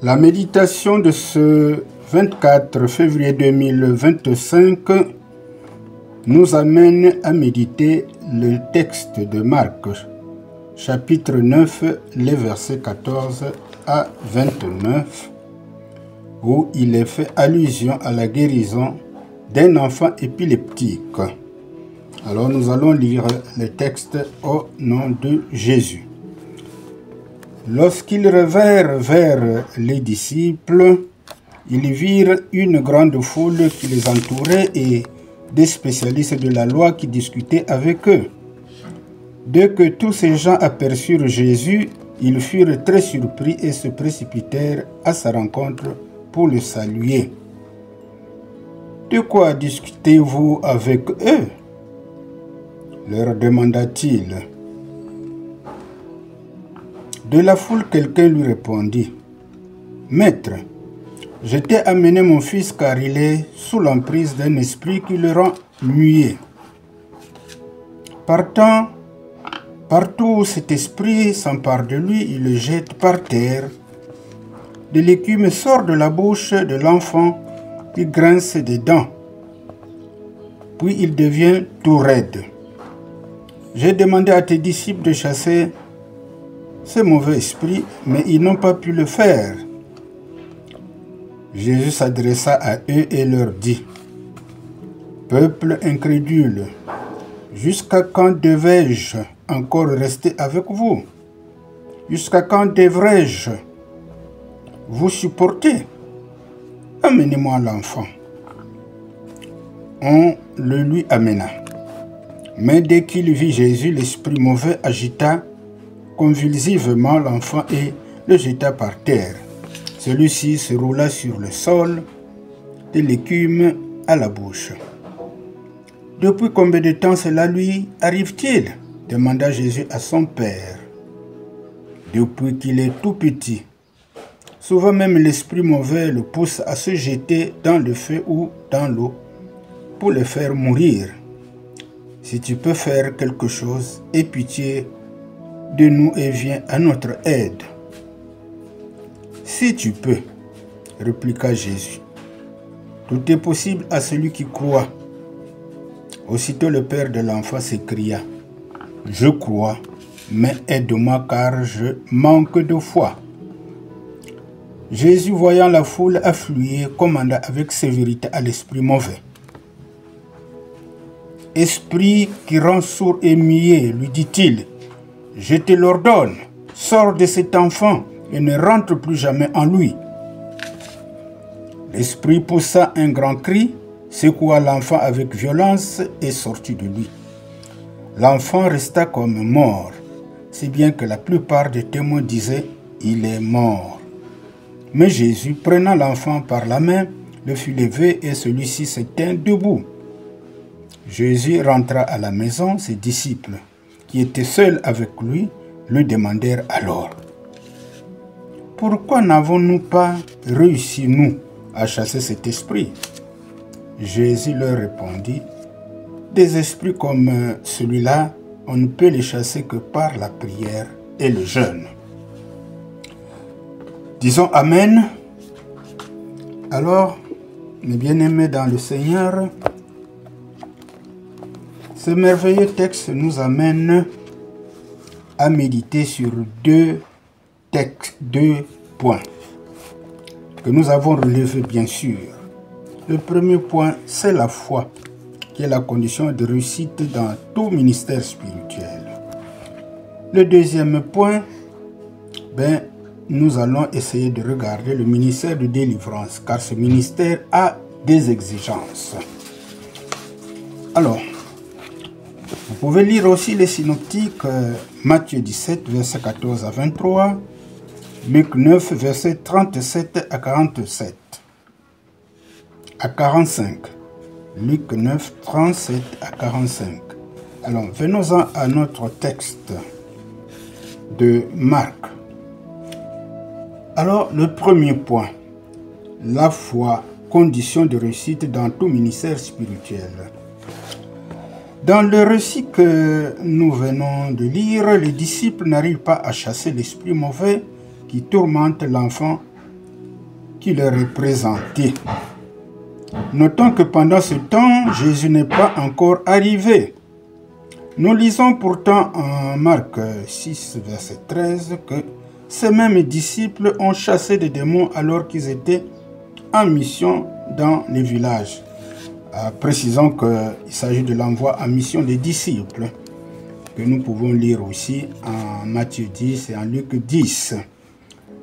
La méditation de ce 24 février 2025 nous amène à méditer le texte de Marc, chapitre 9, les versets 14 à 29, où il est fait allusion à la guérison d'un enfant épileptique. Alors nous allons lire le texte au nom de Jésus. Lorsqu'ils revinrent vers les disciples, ils virent une grande foule qui les entourait et des spécialistes de la loi qui discutaient avec eux. Dès que tous ces gens aperçurent Jésus, ils furent très surpris et se précipitèrent à sa rencontre pour le saluer. « De quoi discutez-vous avec eux ?» leur demanda-t-il. De la foule, quelqu'un lui répondit, « Maître, je t'ai amené mon fils car il est sous l'emprise d'un esprit qui le rend muet. Partout où cet esprit s'empare de lui, il le jette par terre. De l'écume sort de la bouche de l'enfant qui grince des dents. Puis il devient tout raide. J'ai demandé à tes disciples de chasser ce mauvais esprit, mais ils n'ont pas pu le faire. » Jésus s'adressa à eux et leur dit, « Peuple incrédule, jusqu'à quand devais-je encore rester avec vous? Jusqu'à quand devrais-je vous supporter? Amenez-moi l'enfant. » On le lui amena. Mais dès qu'il vit Jésus, l'esprit mauvais agita convulsivement l'enfant et le jeta par terre. Celui-ci se roula sur le sol, de l'écume à la bouche. « Depuis combien de temps cela lui arrive-t-il » demanda Jésus à son père. « Depuis qu'il est tout petit. Souvent même l'esprit mauvais le pousse à se jeter dans le feu ou dans l'eau pour le faire mourir. Si tu peux faire quelque chose, aie pitié de nous et viens à notre aide. » « Si tu peux, répliqua Jésus, tout est possible à celui qui croit. » Aussitôt le père de l'enfant s'écria, « Je crois, mais aide-moi car je manque de foi. » Jésus, voyant la foule affluer, commanda avec sévérité à l'esprit mauvais. « Esprit qui rend sourd et muet, lui dit-il, je te l'ordonne, sors de cet enfant et ne rentre plus jamais en lui. » L'esprit poussa un grand cri, secoua l'enfant avec violence et sortit de lui. L'enfant resta comme mort, si bien que la plupart des témoins disaient « il est mort ». Mais Jésus, prenant l'enfant par la main, le fit lever et celui-ci se tint debout. Jésus rentra à la maison, ses disciples, qui étaient seuls avec lui, lui demandèrent alors, « Pourquoi n'avons-nous pas réussi, nous, à chasser cet esprit ?» Jésus leur répondit, « Des esprits comme celui-là, on ne peut les chasser que par la prière et le jeûne. » Disons Amen. Alors, mes bien-aimés dans le Seigneur, ce merveilleux texte nous amène à méditer sur deux points que nous avons relevés bien sûr. Le premier point, c'est la foi, qui est la condition de réussite dans tout ministère spirituel. Le deuxième point, nous allons essayer de regarder le ministère de délivrance, car ce ministère a des exigences. Alors, vous pouvez lire aussi les synoptiques, Matthieu 17, versets 14 à 23, Luc 9, versets 37 à 47, à 45. Luc 9, 37 à 45. Alors, venons-en à notre texte de Marc. Alors, le premier point, la foi, condition de réussite dans tout ministère spirituel. Dans le récit que nous venons de lire, les disciples n'arrivent pas à chasser l'esprit mauvais qui tourmente l'enfant qui leur est présenté. Notons que pendant ce temps, Jésus n'est pas encore arrivé. Nous lisons pourtant en Marc 6, verset 13, que ces mêmes disciples ont chassé des démons alors qu'ils étaient en mission dans les villages. Précisons qu'il s'agit de l'envoi en mission des disciples, que nous pouvons lire aussi en Matthieu 10 et en Luc 10.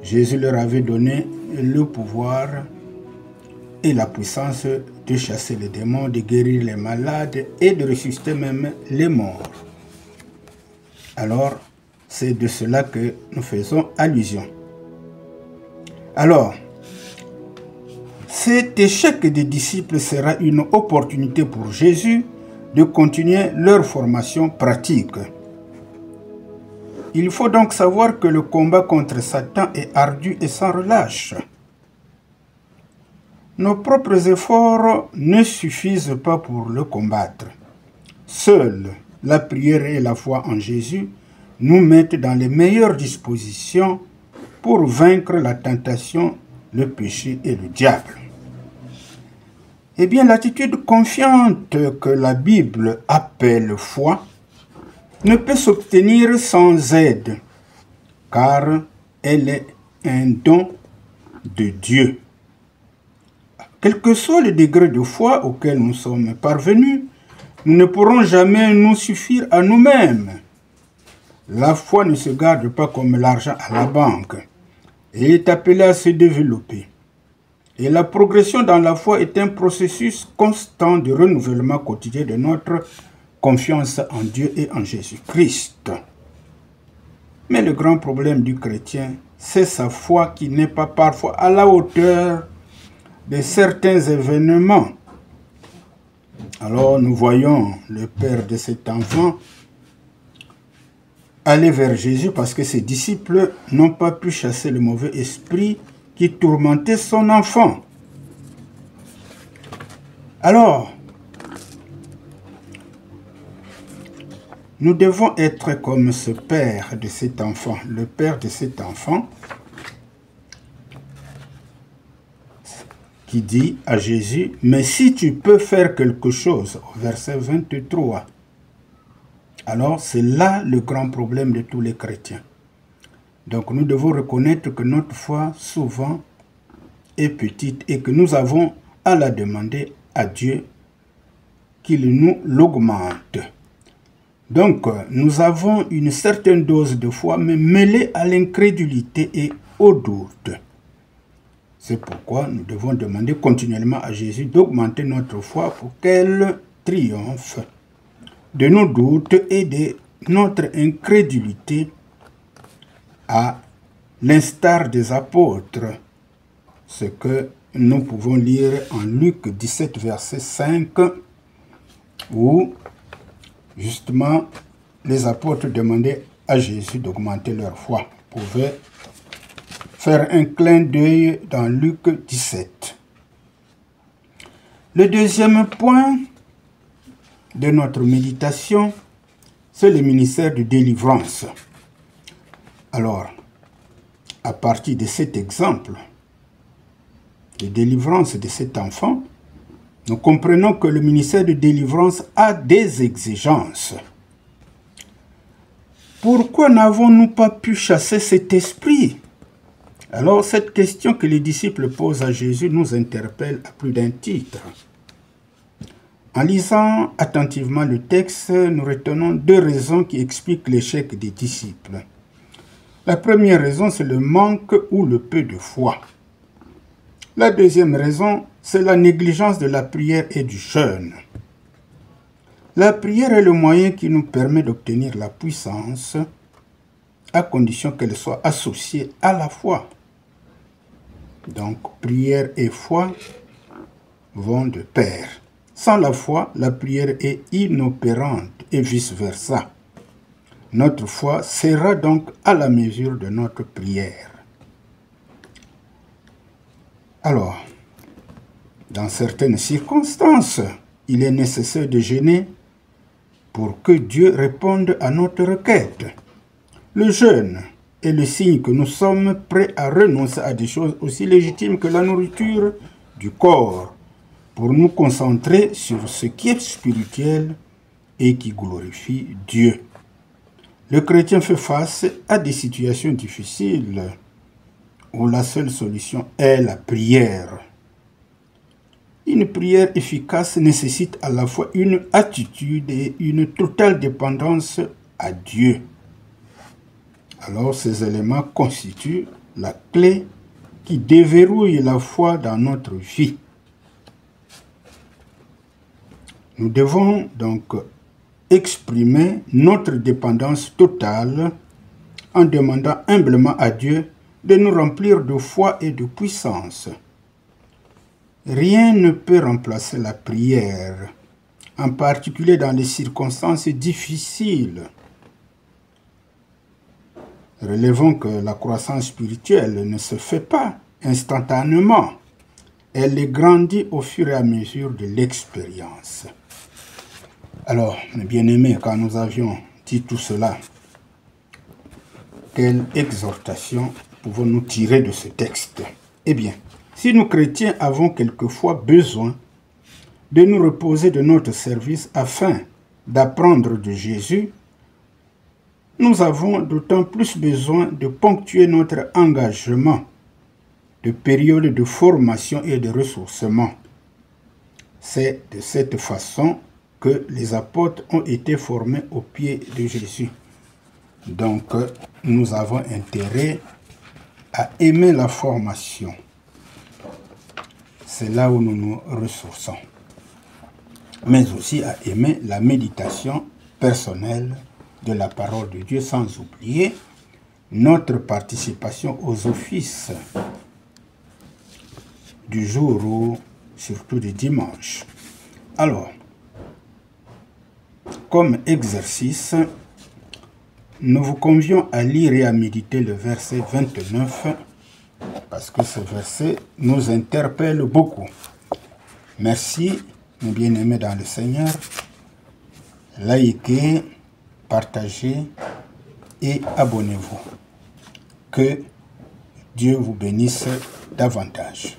Jésus leur avait donné le pouvoir et la puissance de chasser les démons, de guérir les malades et de ressusciter même les morts. Alors, c'est de cela que nous faisons allusion. Alors, cet échec des disciples sera une opportunité pour Jésus de continuer leur formation pratique. Il faut donc savoir que le combat contre Satan est ardu et sans relâche. Nos propres efforts ne suffisent pas pour le combattre. Seule la prière et la foi en Jésus nous mettent dans les meilleures dispositions pour vaincre la tentation, le péché et le diable. Eh bien, l'attitude confiante que la Bible appelle foi ne peut s'obtenir sans aide, car elle est un don de Dieu. Quel que soit le degré de foi auquel nous sommes parvenus, nous ne pourrons jamais nous suffire à nous-mêmes. La foi ne se garde pas comme l'argent à la banque. Elle est appelée à se développer. Et la progression dans la foi est un processus constant de renouvellement quotidien de notre confiance en Dieu et en Jésus-Christ. Mais le grand problème du chrétien, c'est sa foi qui n'est pas parfois à la hauteur de certains événements. Alors nous voyons le père de cet enfant aller vers Jésus parce que ses disciples n'ont pas pu chasser le mauvais esprit qui tourmentait son enfant. Alors, nous devons être comme ce père de cet enfant, le père de cet enfant qui dit à Jésus, « Mais si tu peux faire quelque chose », au verset 23, alors c'est là le grand problème de tous les chrétiens. Donc nous devons reconnaître que notre foi souvent est petite et que nous avons à la demander à Dieu qu'il nous l'augmente. Donc nous avons une certaine dose de foi mais mêlée à l'incrédulité et au doute. C'est pourquoi nous devons demander continuellement à Jésus d'augmenter notre foi pour qu'elle triomphe de nos doutes et de notre incrédulité, à l'instar des apôtres, ce que nous pouvons lire en Luc 17, verset 5, où justement les apôtres demandaient à Jésus d'augmenter leur foi. Vous pouvez faire un clin d'œil dans Luc 17. Le deuxième point de notre méditation, c'est le ministère de délivrance. Alors, à partir de cet exemple de délivrance de cet enfant, nous comprenons que le ministère de délivrance a des exigences. Pourquoi n'avons-nous pas pu chasser cet esprit? Alors, cette question que les disciples posent à Jésus nous interpelle à plus d'un titre. En lisant attentivement le texte, nous retenons deux raisons qui expliquent l'échec des disciples. La première raison, c'est le manque ou le peu de foi. La deuxième raison, c'est la négligence de la prière et du jeûne. La prière est le moyen qui nous permet d'obtenir la puissance, à condition qu'elle soit associée à la foi. Donc, prière et foi vont de pair. Sans la foi, la prière est inopérante et vice-versa. Notre foi sera donc à la mesure de notre prière. Alors, dans certaines circonstances, il est nécessaire de jeûner pour que Dieu réponde à notre requête. Le jeûne est le signe que nous sommes prêts à renoncer à des choses aussi légitimes que la nourriture du corps, pour nous concentrer sur ce qui est spirituel et qui glorifie Dieu. Le chrétien fait face à des situations difficiles où la seule solution est la prière. Une prière efficace nécessite à la fois une attitude et une totale dépendance à Dieu. Alors ces éléments constituent la clé qui déverrouille la foi dans notre vie. Nous devons donc exprimer notre dépendance totale en demandant humblement à Dieu de nous remplir de foi et de puissance. Rien ne peut remplacer la prière, en particulier dans les circonstances difficiles. Relevons que la croissance spirituelle ne se fait pas instantanément. Elle est grandie au fur et à mesure de l'expérience. Alors, mes bien-aimés, quand nous avions dit tout cela, quelle exhortation pouvons-nous tirer de ce texte? Eh bien, si nous chrétiens avons quelquefois besoin de nous reposer de notre service afin d'apprendre de Jésus, nous avons d'autant plus besoin de ponctuer notre engagement de périodes de formation et de ressourcement. C'est de cette façon que les apôtres ont été formés aux pieds de Jésus. Donc, nous avons intérêt à aimer la formation. C'est là où nous nous ressourçons. Mais aussi à aimer la méditation personnelle de la parole de Dieu, sans oublier notre participation aux offices du jour ou surtout du dimanche. Alors, comme exercice, nous vous convions à lire et à méditer le verset 29, parce que ce verset nous interpelle beaucoup. Merci, mes bien-aimés dans le Seigneur. Likez, partagez et abonnez-vous. Que Dieu vous bénisse davantage.